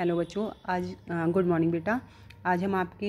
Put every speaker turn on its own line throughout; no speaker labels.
Hello बच्चों, आज good morning बेटा। आज हम आपके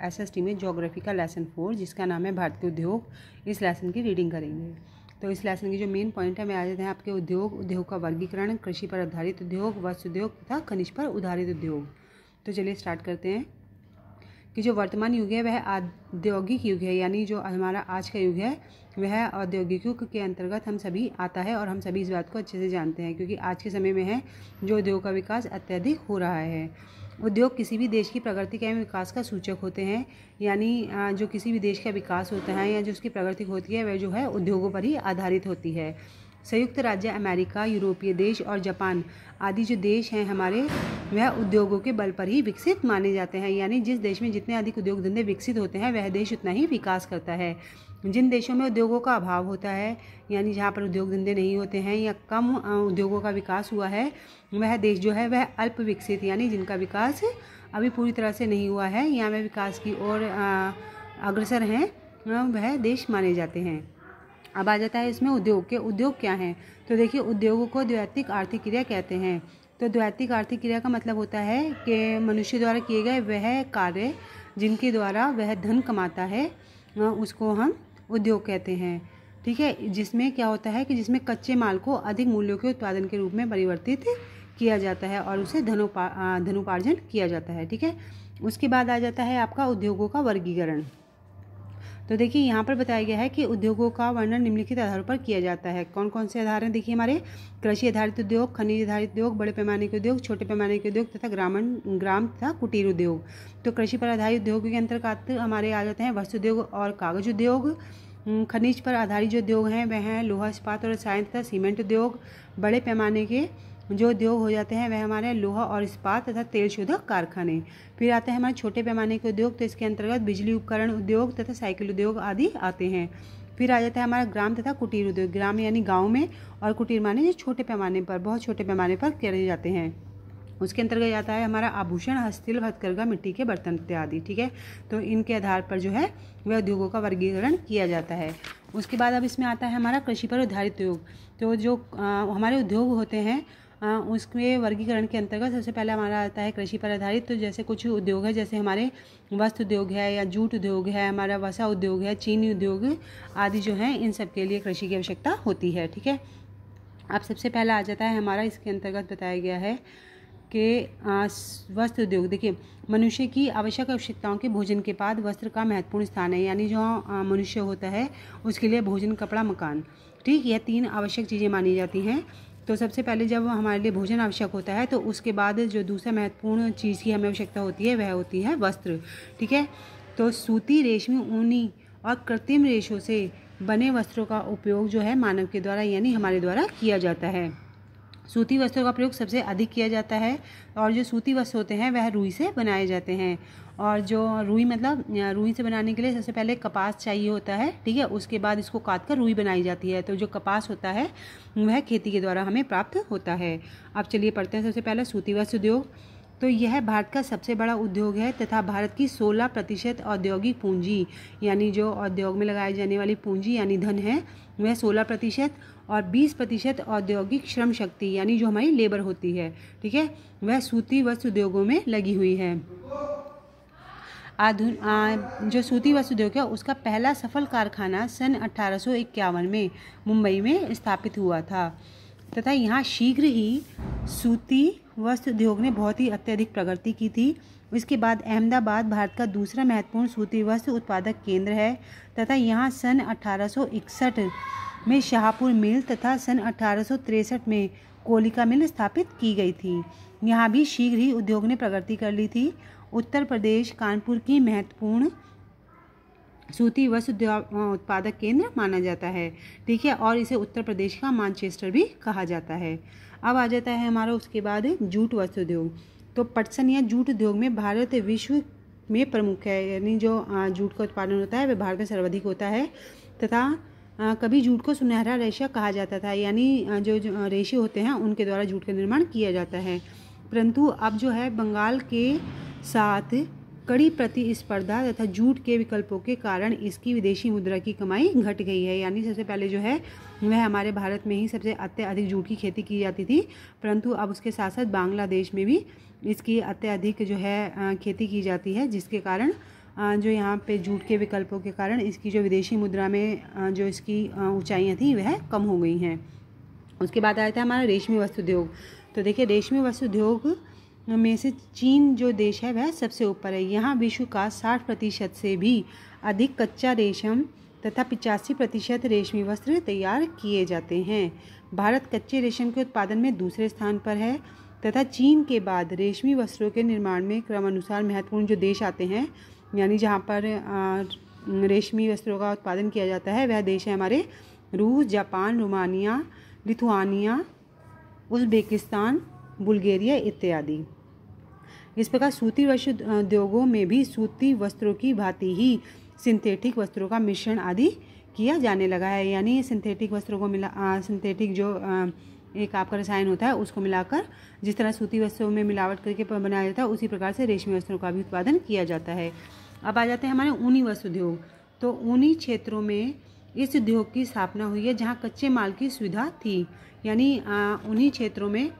एसएसटी में ज्योग्राफी का लेसन 4 जिसका नाम है भारतीय उद्योग, इस लेसन की रीडिंग करेंगे। तो इस लेसन की जो मेन पॉइंट है, मैं आ जाते हैं आपके उद्योग का वर्गीकरण, कृषि पर आधारित उद्योग, वस्त्र उद्योग तथा खनिज पर आधारित उद्योग। तो चलिए स्टार्ट करते हैं कि जो वर्तमान युग है वह औद्योगिक युग है, यानी जो हमारा आज का युग है वह औद्योगिक युग के अंतर्गत हम सभी आता है और हम सभी इस बात को अच्छे से जानते हैं, क्योंकि आज के समय में है जो उद्योग का विकास अत्यधिक हो रहा है। उद्योग किसी भी देश की प्रगति एवं विकास का सूचक होते हैं, यानी जो किसी भी देश का विकास होता है या जो उसकी प्रगति होती है वह जो है उद्योगों पर ही आधारित होती है। संयुक्त राज्य अमेरिका, यूरोपीय देश और जापान आदि जो देश हैं हमारे, वह उद्योगों के बल पर ही विकसित माने जाते हैं, यानी जिस देश में जितने अधिक उद्योग धंधे विकसित होते हैं वह देश उतना ही विकास करता है। जिन देशों में उद्योगों का अभाव होता है, यानी जहाँ पर उद्योग धंधे नहीं होते हैं या कम उद्योगों का विकास हुआ है, वह देश जो है वह अल्प विकसित, यानी जिनका विकास अभी पूरी तरह से नहीं हुआ है या वह विकास की ओर अग्रसर हैं, वह देश माने जाते हैं। अब आ जाता है इसमें उद्योग क्या हैं। तो देखिए, उद्योगों को द्वैतिक आर्थिक क्रिया कहते हैं। तो द्वैतिक आर्थिक क्रिया का मतलब होता है कि मनुष्य द्वारा किए गए वह कार्य जिनके द्वारा वह धन कमाता है, उसको हम उद्योग कहते हैं। ठीक है, जिसमें क्या होता है कि जिसमें कच्चे माल को अधिक मूल्यों के उत्पादन के रूप में परिवर्तित किया जाता है और उसे धनोपार्जन किया जाता है। ठीक है, उसके बाद आ जाता है आपका उद्योगों का वर्गीकरण। तो देखिए, यहाँ पर बताया गया है कि उद्योगों का वर्णन निम्नलिखित आधारों पर किया जाता है। कौन कौन से आधार हैं? देखिए, हमारे कृषि आधारित उद्योग, खनिज आधारित उद्योग, बड़े पैमाने के उद्योग, छोटे पैमाने के उद्योग तथा ग्राम तथा कुटीर उद्योग। तो कृषि पर आधारित उद्योग के अंतर्गत हमारे आ जाते हैं वस्त्र उद्योग और कागज उद्योग। खनिज पर आधारित जो उद्योग हैं वह हैं लोहा इस्पात और रसायन तथा सीमेंट उद्योग। बड़े पैमाने के जो उद्योग हो जाते हैं वह हमारे लोहा और इस्पात तथा तेल शोधक कारखाने। फिर आते हैं हमारे छोटे पैमाने के उद्योग, तो इसके अंतर्गत बिजली उपकरण उद्योग तथा साइकिल उद्योग आदि आते हैं। फिर आ जाता है हमारा ग्राम तथा कुटीर उद्योग। ग्राम यानी गांव में, और कुटीर माने जो छोटे पैमाने पर, बहुत छोटे पैमाने पर करे जाते हैं। उसके अंतर्गत आता है हमारा आभूषण, हस्तशिल्प, हथकरघा, मिट्टी के बर्तन इत्यादि। ठीक है, तो इनके आधार पर जो है वह उद्योगों का वर्गीकरण किया जाता है। उसके बाद अब इसमें आता है हमारा कृषि पर आधारित उद्योग। तो जो हमारे उद्योग होते हैं उसके वर्गीकरण के अंतर्गत सबसे पहले हमारा आता है कृषि पर आधारित। तो जैसे कुछ उद्योग है, जैसे हमारे वस्त्र उद्योग है या जूट उद्योग है, हमारा वसा उद्योग है, चीनी उद्योग आदि जो हैं, इन सब के लिए कृषि की आवश्यकता होती है। ठीक है, अब सबसे पहला आ जाता है हमारा, इसके अंतर्गत बताया गया है कि वस्त्र उद्योग। देखिए, मनुष्य की आवश्यक आवश्यकताओं के भोजन के बाद वस्त्र का महत्वपूर्ण स्थान है, यानी जो मनुष्य होता है उसके लिए भोजन, कपड़ा, मकान, ठीक, यह 3 आवश्यक चीज़ें मानी जाती हैं। तो सबसे पहले जब हमारे लिए भोजन आवश्यक होता है तो उसके बाद जो दूसरा महत्वपूर्ण चीज़ की हमें आवश्यकता होती है वह होती है वस्त्र। ठीक है, तो सूती, रेशमी, ऊनी और कृत्रिम रेशों से बने वस्त्रों का उपयोग जो है मानव के द्वारा, यानी हमारे द्वारा किया जाता है। सूती वस्त्रों का प्रयोग सबसे अधिक किया जाता है, और जो सूती वस्त्र होते हैं वह रुई से बनाए जाते हैं। और जो रुई मतलब रुई से बनाने के लिए सबसे पहले कपास चाहिए होता है। ठीक है, उसके बाद इसको काट कर रुई बनाई जाती है। तो जो कपास होता है वह खेती के द्वारा हमें प्राप्त होता है। अब चलिए पढ़ते हैं सबसे पहले सूती वस्त्र उद्योग। तो यह भारत का सबसे बड़ा उद्योग है तथा भारत की 16% औद्योगिक पूंजी, यानी जो उद्योग में लगाई जाने वाली पूंजी यानी धन है वह 16%, और 20% औद्योगिक श्रम शक्ति यानी जो हमारी लेबर होती है, ठीक है, वह सूती वस्त्र उद्योगों में लगी हुई है। जो सूती वस्त्र उद्योग है उसका पहला सफल कारखाना सन 1851 में मुंबई में स्थापित हुआ था तथा यहाँ शीघ्र ही सूती वस्त्र उद्योग ने बहुत ही अत्यधिक प्रगति की थी। इसके बाद अहमदाबाद भारत का दूसरा महत्वपूर्ण सूती वस्त्र उत्पादक केंद्र है तथा यहाँ सन 1861 में शाहपुर मिल तथा सन 1863 में कोलिका मिल स्थापित की गई थी। यहाँ भी शीघ्र ही उद्योग ने प्रगति कर ली थी। उत्तर प्रदेश कानपुर की महत्वपूर्ण सूती वस्त्र उत्पादक केंद्र माना जाता है। ठीक है, और इसे उत्तर प्रदेश का मैनचेस्टर भी कहा जाता है। अब आ जाता है हमारा उसके बाद जूट वस्त्र उद्योग। तो पटसन या जूट उद्योग में भारत विश्व में प्रमुख है, यानी जो जूट का उत्पादन होता है वह भारत में सर्वाधिक होता है तथा कभी जूट को सुनहरा रेशा कहा जाता था, यानी जो रेशे होते हैं उनके द्वारा जूट का निर्माण किया जाता है। परंतु अब जो है बंगाल के साथ कड़ी प्रतिस्पर्धा तथा जूट के विकल्पों के कारण इसकी विदेशी मुद्रा की कमाई घट गई है। यानी सबसे पहले जो है वह हमारे भारत में ही सबसे अत्यधिक जूट की खेती की जाती थी, परंतु अब उसके साथ साथ बांग्लादेश में भी इसकी अत्यधिक जो है खेती की जाती है, जिसके कारण जो यहाँ पे जूट के विकल्पों के कारण इसकी जो विदेशी मुद्रा में जो इसकी ऊंचाइयाँ थी वह कम हो गई हैं। उसके बाद आया था हमारा रेशमी वस्त्र उद्योग। तो देखिए रेशमी वस्त्र उद्योग में से चीन जो देश है वह सबसे ऊपर है। यहाँ विश्व का 60% से भी अधिक कच्चा रेशम तथा 85% रेशमी वस्त्र तैयार किए जाते हैं। भारत कच्चे रेशम के उत्पादन में दूसरे स्थान पर है तथा चीन के बाद रेशमी वस्त्रों के निर्माण में क्रमानुसार महत्वपूर्ण जो देश आते हैं, यानी जहाँ पर रेशमी वस्त्रों का उत्पादन किया जाता है, वह देश है हमारे रूस, Japan, Romania, Lithuania, Uzbekistan, Bulgaria इत्यादि। इस प्रकार सूती वस्त्र उद्योगों में भी सूती वस्त्रों की भांति ही सिंथेटिक वस्त्रों का मिश्रण आदि किया जाने लगा है। यानी सिंथेटिक वस्त्रों को सिंथेटिक जो एक आपका रसायन होता है उसको मिलाकर जिस तरह सूती वस्त्रों में मिलावट करके बनाया जाता है, उसी प्रकार से रेशमी वस्त्रों का भी उत्पादन किया जाता है। अब आ जाते हैं हमारे ऊनी वस्त्र उद्योग। तो ऊनी क्षेत्रों में इस उद्योग की स्थापना हुई है जहाँ कच्चे माल की सुविधा थी। यानी उन्हीं क्षेत्रों में,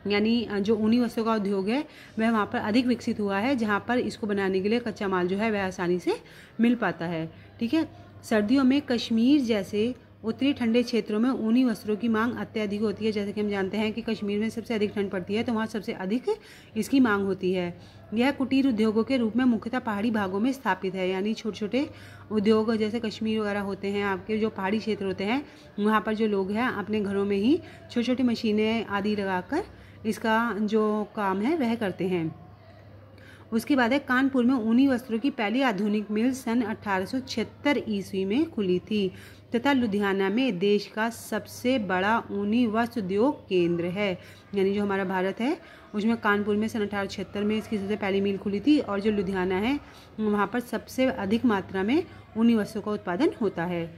यानी जो ऊनी वस्त्रों का उद्योग है वह वहाँ पर अधिक विकसित हुआ है, जहाँ पर इसको बनाने के लिए कच्चा माल जो है वह आसानी से मिल पाता है। ठीक है। सर्दियों में कश्मीर जैसे उत्तरी ठंडे क्षेत्रों में ऊनी वस्त्रों की मांग अत्यधिक होती है। जैसे कि हम जानते हैं कि कश्मीर में सबसे अधिक ठंड पड़ती है, तो वहाँ सबसे अधिक इसकी मांग होती है। यह कुटीर उद्योगों के रूप में मुख्यतः पहाड़ी भागों में स्थापित है। यानी छोटे छोटे उद्योग जैसे कश्मीर वगैरह होते हैं, आपके जो पहाड़ी क्षेत्र होते हैं, वहाँ पर जो लोग हैं अपने घरों में ही छोटी छोटी मशीनें आदि लगाकर इसका जो काम है वह करते हैं। उसके बाद है कानपुर में ऊनी वस्त्रों की पहली आधुनिक मिल सन 1876 ईस्वी में खुली थी तथा लुधियाना में देश का सबसे बड़ा ऊनी वस्त्र उद्योग केंद्र है। यानी जो हमारा भारत है उसमें कानपुर में सन 1876 में इसकी सबसे पहली मिल खुली थी, और जो लुधियाना है वहाँ पर सबसे अधिक मात्रा में ऊनी वस्त्रों का उत्पादन होता है।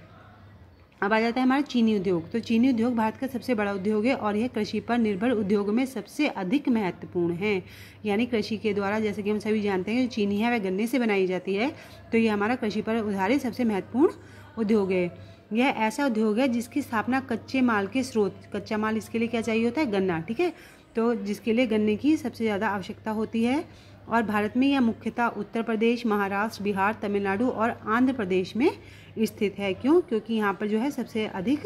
अब आ जाता है हमारा चीनी उद्योग। तो चीनी उद्योग भारत का सबसे बड़ा उद्योग है और यह कृषि पर निर्भर उद्योग में सबसे अधिक महत्वपूर्ण है। यानी कृषि के द्वारा, जैसे कि हम सभी जानते हैं, जो चीनी है वह गन्ने से बनाई जाती है, तो ये हमारा कृषि पर आधारित सबसे महत्वपूर्ण उद्योग है। यह ऐसा उद्योग है जिसकी स्थापना कच्चे माल के स्रोत, कच्चा माल इसके लिए क्या चाहिए होता है, गन्ना। ठीक है। तो जिसके लिए गन्ने की सबसे ज़्यादा आवश्यकता होती है, और भारत में यह मुख्यतः उत्तर प्रदेश, महाराष्ट्र, बिहार, तमिलनाडु और आंध्र प्रदेश में स्थित है। क्यों? क्योंकि यहाँ पर जो है सबसे अधिक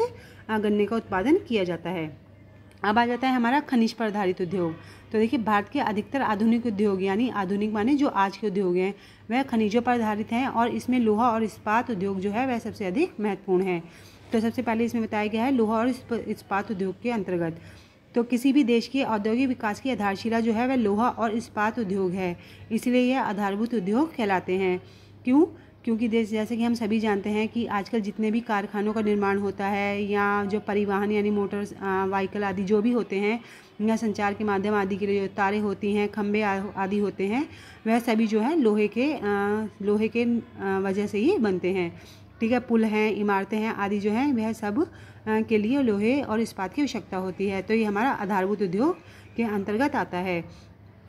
गन्ने का उत्पादन किया जाता है। अब आ जाता है हमारा खनिज पर आधारित उद्योग। तो देखिए भारत के अधिकतर आधुनिक उद्योग, यानी आधुनिक माने जो आज के उद्योग हैं, वह खनिजों पर आधारित हैं, और इसमें लोहा और इस्पात उद्योग जो है वह सबसे अधिक महत्वपूर्ण है। तो सबसे पहले इसमें बताया गया है लोहा और इस्पात उद्योग के अंतर्गत। तो किसी भी देश के औद्योगिक विकास की आधारशिला जो है वह लोहा और इस्पात उद्योग है, इसलिए यह आधारभूत उद्योग कहलाते हैं। क्यों? क्योंकि देश, जैसे कि हम सभी जानते हैं कि आजकल जितने भी कारखानों का निर्माण होता है, या जो परिवहन यानी मोटर व्हीकल आदि जो भी होते हैं, या संचार के माध्यम आदि के लिए जो तारें होती हैं, खंभे आदि होते हैं, वह सभी जो है लोहे के वजह से ही बनते हैं। ठीक है। पुल हैं, इमारतें हैं आदि जो हैं वह सब के लिए लोहे और इस्पात की आवश्यकता होती है। तो ये हमारा आधारभूत उद्योग के अंतर्गत आता है।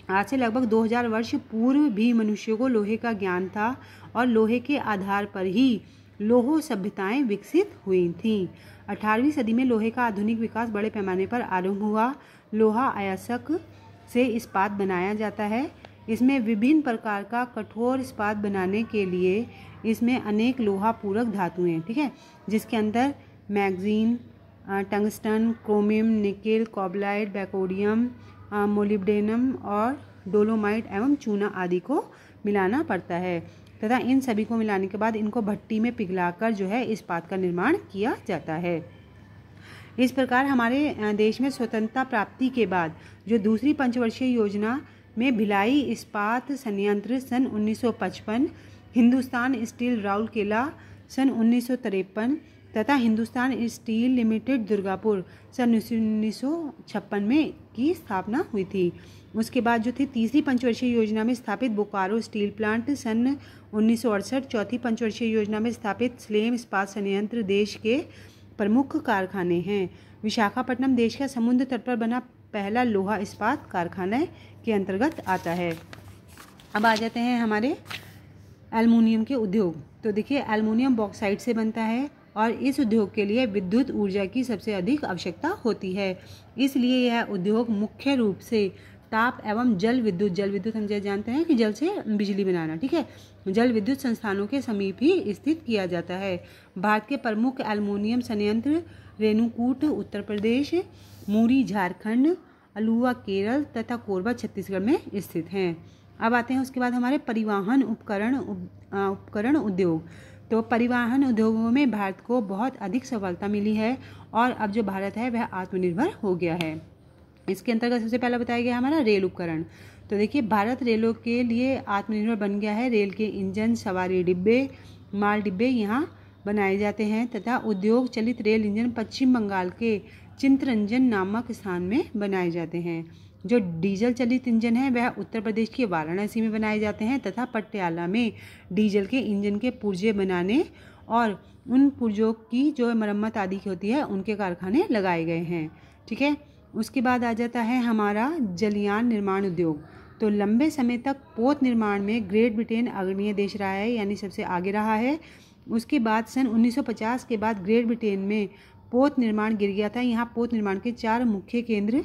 आज से लगभग 2000 वर्ष पूर्व भी मनुष्यों को लोहे का ज्ञान था, और लोहे के आधार पर ही लोह सभ्यताएं विकसित हुई थीं। 18वीं सदी में लोहे का आधुनिक विकास बड़े पैमाने पर आरंभ हुआ। लोहा अयस्क से इस्पात बनाया जाता है। इसमें विभिन्न प्रकार का कठोर इस्पात बनाने के लिए इसमें अनेक लोहा पूरक धातुएं, ठीक है, जिसके अंदर manganese, tungsten, chromium, nickel, cobalt, बैकोडियम, मोलिब्डेनम और डोलोमाइट एवं चूना आदि को मिलाना पड़ता है तथा इन सभी को मिलाने के बाद इनको भट्टी में पिघलाकर जो है इस्पात का निर्माण किया जाता है। इस प्रकार हमारे देश में स्वतंत्रता प्राप्ति के बाद जो दूसरी पंचवर्षीय योजना में भिलाई इस्पात संयंत्र सन 1955, हिंदुस्तान स्टील राउरकेला सन 1953 तथा हिंदुस्तान स्टील लिमिटेड दुर्गापुर सन 1956 में की स्थापना हुई थी। उसके बाद जो थी तीसरी पंचवर्षीय योजना में स्थापित बोकारो स्टील प्लांट सन 1968, चौथी पंचवर्षीय योजना में स्थापित स्लेम इस्पात संयंत्र देश के प्रमुख कारखाने हैं। विशाखापट्टनम देश का समुद्र तट पर बना पहला लोहा इस्पात कारखाना के अंतर्गत आता है। अब आ जाते हैं हमारे एल्युमिनियम के उद्योग। तो देखिए एल्युमिनियम बॉक्साइट से बनता है और इस उद्योग के लिए विद्युत ऊर्जा की सबसे अधिक आवश्यकता होती है, इसलिए यह उद्योग मुख्य रूप से ताप एवं जल विद्युत हम जानते हैं कि जल से बिजली बनाना, ठीक है, जल विद्युत संस्थानों के समीप ही स्थित किया जाता है। भारत के प्रमुख एल्युमिनियम संयंत्र रेणुकूट उत्तर प्रदेश, मूरी झारखंड, अलुवा केरल तथा कोरबा छत्तीसगढ़ में स्थित हैं। अब आते हैं उसके बाद हमारे परिवहन उपकरण उद्योग। तो परिवहन उद्योगों में भारत को बहुत अधिक सफलता मिली है और अब जो भारत है वह आत्मनिर्भर हो गया है। इसके अंतर्गत सबसे पहला बताया गया हमारा रेल उपकरण। तो देखिए भारत रेलों के लिए आत्मनिर्भर बन गया है। रेल के इंजन, सवारी डिब्बे, माल डिब्बे यहाँ बनाए जाते हैं तथा उद्योग चलित रेल इंजन पश्चिम बंगाल के चित्तरंजन नामक स्थान में बनाए जाते हैं। जो डीजल चलित इंजन है वह उत्तर प्रदेश के वाराणसी में बनाए जाते हैं तथा पटियाला में डीजल के इंजन के पुर्जे बनाने और उन पुर्जों की जो मरम्मत आदि की होती है उनके कारखाने लगाए गए हैं, ठीक है। उसके बाद आ जाता है हमारा जलयान निर्माण उद्योग। तो लंबे समय तक पोत निर्माण में ग्रेट ब्रिटेन अग्रणी देश रहा है, यानी सबसे आगे रहा है। उसके बाद सन 1950 के बाद ग्रेट ब्रिटेन में पोत निर्माण गिर गया था। यहाँ पोत निर्माण के 4 मुख्य केंद्र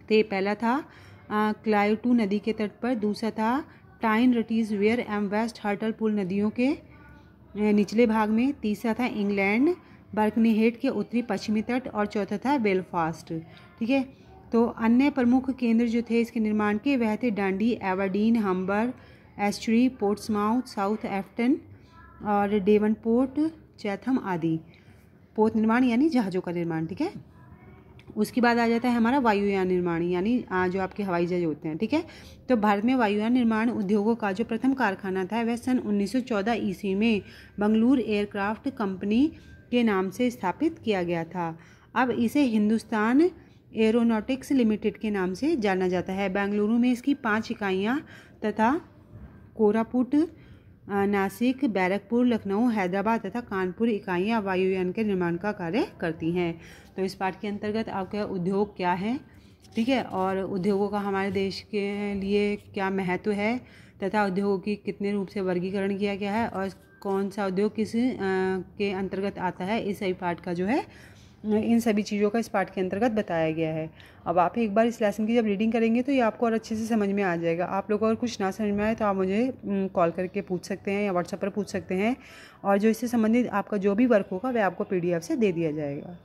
थे। पहला था क्लायोटू नदी के तट पर, दूसरा था टाइन रटीज वेयर एवं वेस्ट हर्टलपुल नदियों के निचले भाग में, तीसरा था इंग्लैंड बर्कनीहेड के उत्तरी पश्चिमी तट और चौथा था बेलफास्ट, ठीक है। तो अन्य प्रमुख केंद्र जो थे इसके निर्माण के वह थे डांडी, एवरडीन, हम्बर, एस्ट्री, पोर्ट्समाउथ, साउथ एफ्टन और डेवनपोर्ट, चैथम आदि। पोत निर्माण यानी जहाज़ों का निर्माण, ठीक है। उसके बाद आ जाता है हमारा वायुयान निर्माण, यानी जो आपके हवाई जहाज होते हैं, ठीक है। तो भारत में वायुयान निर्माण उद्योगों का जो प्रथम कारखाना था वह सन 1914 ईस्वी में बंगलुरु एयरक्राफ्ट कंपनी के नाम से स्थापित किया गया था। अब इसे हिंदुस्तान एरोनॉटिक्स लिमिटेड के नाम से जाना जाता है। बेंगलुरु में इसकी 5 इकाइयाँ तथा कोरापुट, नासिक, बैरकपुर, लखनऊ, हैदराबाद तथा कानपुर इकाइयाँ वायुयान के निर्माण का कार्य करती हैं। तो इस पाठ के अंतर्गत आपका उद्योग क्या है, ठीक है, और उद्योगों का हमारे देश के लिए क्या महत्व है तथा उद्योगों की कितने रूप से वर्गीकरण किया गया है और कौन सा उद्योग किस के अंतर्गत आता है, इस सभी पाठ का जो है इन सभी चीज़ों का इस पाठ के अंतर्गत बताया गया है। अब आप एक बार इस लेसन की जब रीडिंग करेंगे तो ये आपको और अच्छे से समझ में आ जाएगा। आप लोग अगर कुछ ना समझ में आए तो आप मुझे कॉल करके पूछ सकते हैं या व्हाट्सएप पर पूछ सकते हैं, और जो इससे संबंधित आपका जो भी वर्क होगा वह आपको PDF से दे दिया जाएगा।